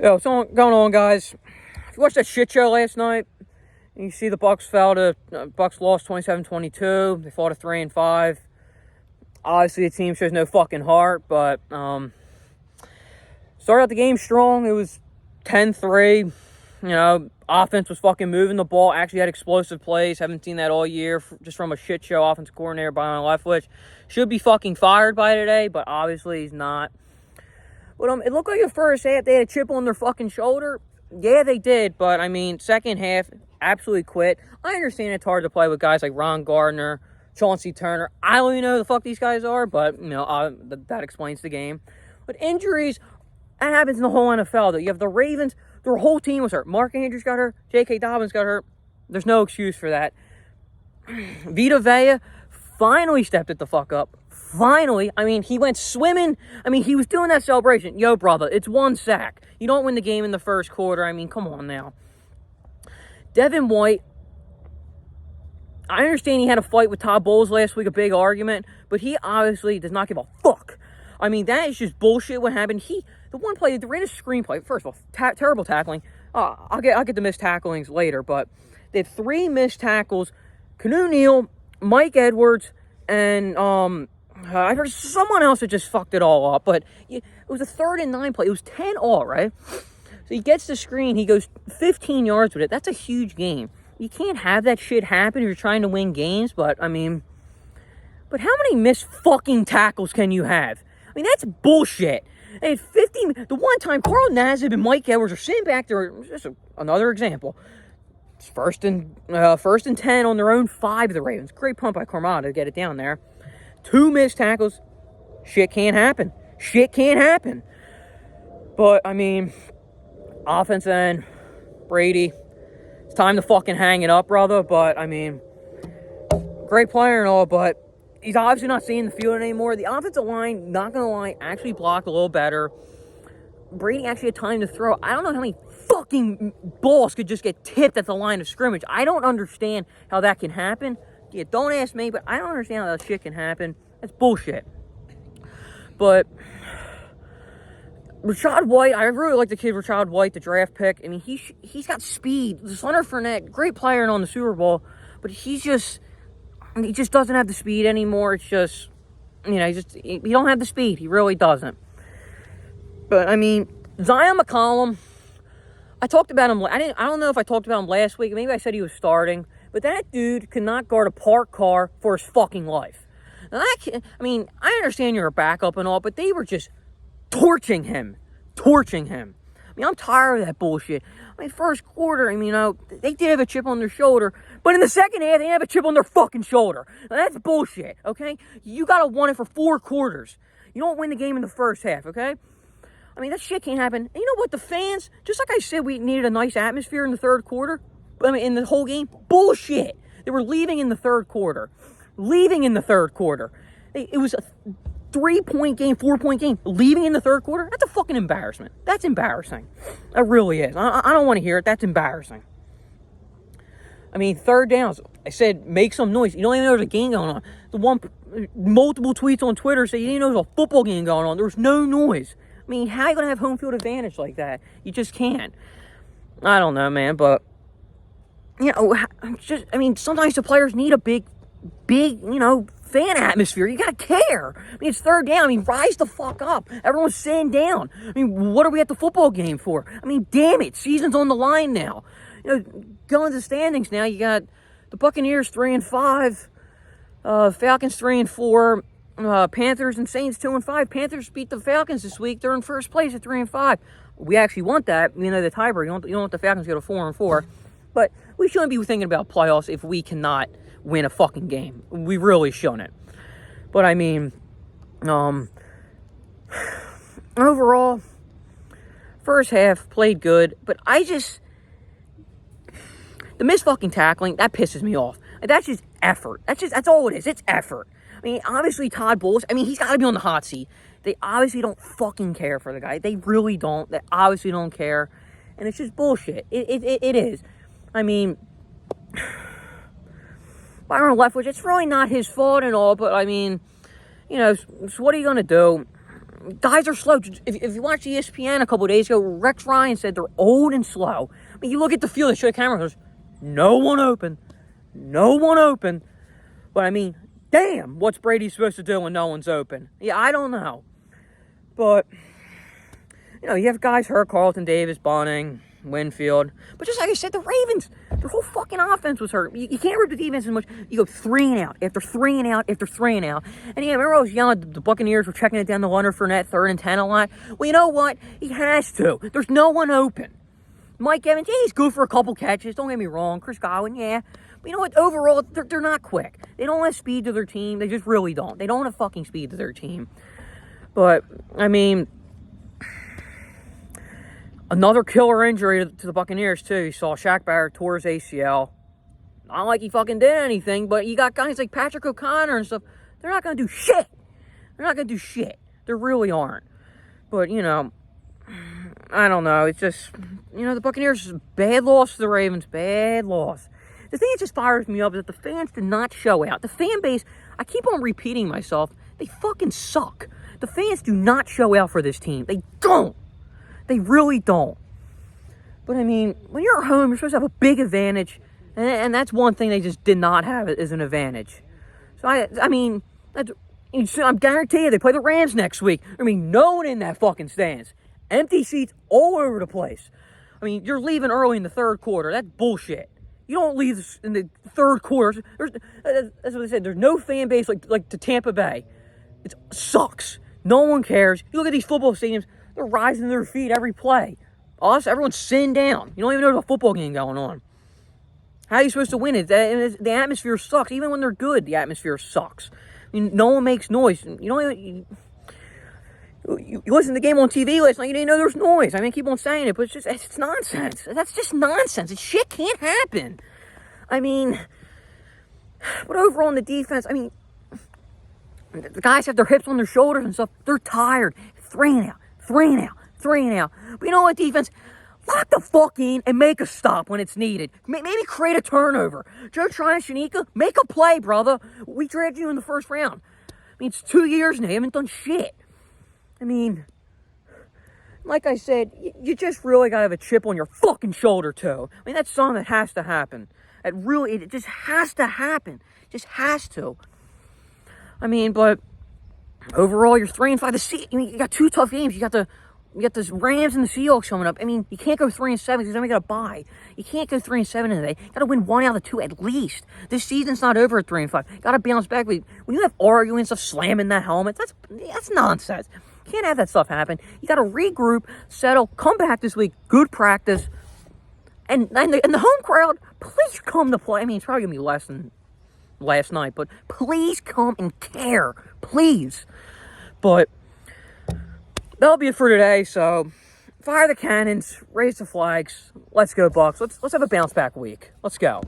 Yo, what's going on, guys? If you watched that shit show last night, you see the Bucs Bucs lost 27-22. They fought a 3-5. Obviously, the team shows no fucking heart, but started out the game strong. It was 10-3. Offense was fucking moving the ball. Actually had explosive plays. Haven't seen that all year, just from a shit show offensive coordinator, Byron Leftwich. Should be fucking fired by today, but obviously he's not. But it looked like the first half they had a chip on their fucking shoulder. Yeah, they did, but second half, absolutely quit. I understand it's hard to play with guys like Ron Gardner, Chauncey Turner. I don't even know who the fuck these guys are, but that explains the game. But injuries, that happens in the whole NFL. Though you have the Ravens, their whole team was hurt. Mark Andrews got hurt. J.K. Dobbins got hurt. There's no excuse for that. Vita Vea finally stepped it the fuck up. Finally, he went swimming. He was doing that celebration. Yo, brother, it's one sack. You don't win the game in the first quarter. Come on now. Devin White, I understand he had a fight with Todd Bowles last week, a big argument, but he obviously does not give a fuck. That is just bullshit what happened. The one play, they ran a screenplay. First of all, terrible tackling. I'll get the missed tacklings later, but they had 3 missed tackles. Canu Neal, Mike Edwards, and I heard someone else that just fucked it all up, but it was a 3rd and 9 play. It was 10 all, right? So he gets the screen. He goes 15 yards with it. That's a huge game. You can't have that shit happen if you're trying to win games, but how many missed fucking tackles can you have? That's bullshit. They had 15. The one time Carl Nassib and Mike Edwards are sitting back there. Just another example. It's first and 10 on their own 5 of the Ravens. Great pump by Carmada to get it down there. 2 missed tackles. Shit can't happen. Shit can't happen. But, offense end, Brady, it's time to fucking hang it up, brother. But, great player and all, but he's obviously not seeing the field anymore. The offensive line, not going to lie, actually blocked a little better. Brady actually had time to throw. I don't know how many fucking balls could just get tipped at the line of scrimmage. I don't understand how that can happen. Yeah, don't ask me, but I don't understand how that shit can happen. That's bullshit. But Rashad White, I really like the kid Rashad White, the draft pick. He's got speed. Leonard Fournette, great player and on the Super Bowl, but he just doesn't have the speed anymore. It's just, he don't have the speed. He really doesn't. But Zion McCollum, I talked about him. I don't know if I talked about him last week. Maybe I said he was starting. But that dude could not guard a parked car for his fucking life. Now I understand you're a backup and all, but they were just torching him. I'm tired of that bullshit. First quarter, they did have a chip on their shoulder, but in the second half, they didn't have a chip on their fucking shoulder. Now that's bullshit, okay? You gotta want it for 4 quarters. You don't win the game in the first half, okay? That shit can't happen. And you know what? The fans, just like I said, we needed a nice atmosphere in the third quarter. In the whole game, bullshit. They were leaving in the third quarter. It was a 3-point game, 4-point game. Leaving in the third quarter? That's a fucking embarrassment. That's embarrassing. That really is. I don't want to hear it. That's embarrassing. Third downs. I said, make some noise. You don't even know there's a game going on. Multiple tweets on Twitter say you didn't know there's a football game going on. There was no noise. How are you going to have home field advantage like that? You just can't. I don't know, man, but sometimes the players need a big, fan atmosphere. You gotta care. It's third down. Rise the fuck up. Everyone's sitting down. What are we at the football game for? Damn it. Season's on the line now. Going to the standings now, you got the Buccaneers 3-5, Falcons 3-4, Panthers and Saints 2-5. Panthers beat the Falcons this week. They're in first place at 3-5. We actually want that. The tiebreak. You don't want the Falcons to go to 4-4. But we shouldn't be thinking about playoffs if we cannot win a fucking game. We really shouldn't. But overall, first half played good. But the missed fucking tackling, that pisses me off. That's just effort. That's all it is. It's effort. Obviously Todd Bowles, he's got to be on the hot seat. They obviously don't fucking care for the guy. They really don't. They obviously don't care. And it's just bullshit. It is. Byron Leftwich, it's really not his fault and all, but so what are you going to do? guys are slow. If you watch ESPN a couple of days ago, Rex Ryan said they're old and slow. I mean, you look at the field, they show the camera, there's no one open. No one open. But, I mean, damn, what's Brady supposed to do when no one's open? Yeah, I don't know. But, you have guys hurt, Carlton Davis, Bonning, Winfield. But just like I said, the Ravens, their whole fucking offense was hurt. You can't rip the defense as much. You go 3 and out, after 3 and out, after 3 and out. And yeah, remember I was yelling at the Buccaneers were checking it down to Leonard Fournette, 3rd and 10 a lot? Well, you know what? He has to. There's no one open. Mike Evans, yeah, he's good for a couple catches. Don't get me wrong. Chris Godwin, yeah. But you know what? Overall, they're not quick. They don't have speed to their team. They just really don't. They don't have fucking speed to their team. But, I mean, another killer injury to the Buccaneers, too. You saw Shaq Barrett tore his ACL. Not like he fucking did anything, but you got guys like Patrick O'Connor and stuff. They're not going to do shit. They're not going to do shit. They really aren't. But, I don't know. It's just, the Buccaneers, bad loss to the Ravens. Bad loss. The thing that just fires me up is that the fans did not show out. The fan base, I keep on repeating myself, they fucking suck. The fans do not show out for this team. They don't. They really don't. But, I mean, when you're at home, you're supposed to have a big advantage. And that's one thing they just did not have as an advantage. So, I'm guaranteed you they play the Rams next week. I mean, no one in that fucking stands. Empty seats all over the place. I mean, you're leaving early in the 3rd quarter. That's bullshit. You don't leave in the 3rd quarter. That's what I said. There's no fan base like to Tampa Bay. It sucks. No one cares. You look at these football stadiums, they're rising to their feet every play. Everyone's sitting down. You don't even know there's a football game going on. How are you supposed to win it? The atmosphere sucks. Even when they're good, the atmosphere sucks. I mean, no one makes noise. You listen to the game on TV last night, you didn't know there was noise. I mean, I keep on saying it, but it's nonsense. That's just nonsense. Shit can't happen. I mean, but overall in the defense, I mean, the guys have their hips on their shoulders and stuff. They're tired. 3 and out, 3 and out, 3 and out. But you know what, defense? Lock the fuck in and make a stop when it's needed. Maybe create a turnover. Joe Tryon-Shoyinka, make a play, brother. We drafted you in the 1st round. I mean, it's 2 years now. You haven't done shit. I mean, like I said, you just really got to have a chip on your fucking shoulder, too. I mean, that's something that has to happen. It just has to happen. Just has to. I mean, but overall, you're 3 and 5. You got 2 tough games. You got the Rams and the Seahawks coming up. I mean, you can't go 3 and 7 because then we got to bye. You can't go 3 and 7 today. Got to win 1 out of 2 at least. This season's not over at 3 and 5. Got to bounce back. When you have arguments of slamming that helmet, that's nonsense. Can't have that stuff happen. You got to regroup, settle, come back this week, good practice, and the home crowd, please come to play. I mean, it's probably gonna be less than last night, but please come and care, please. But that'll be it for today. So fire the cannons, raise the flags. Let's go Bucs. Let's have a bounce back week. Let's go.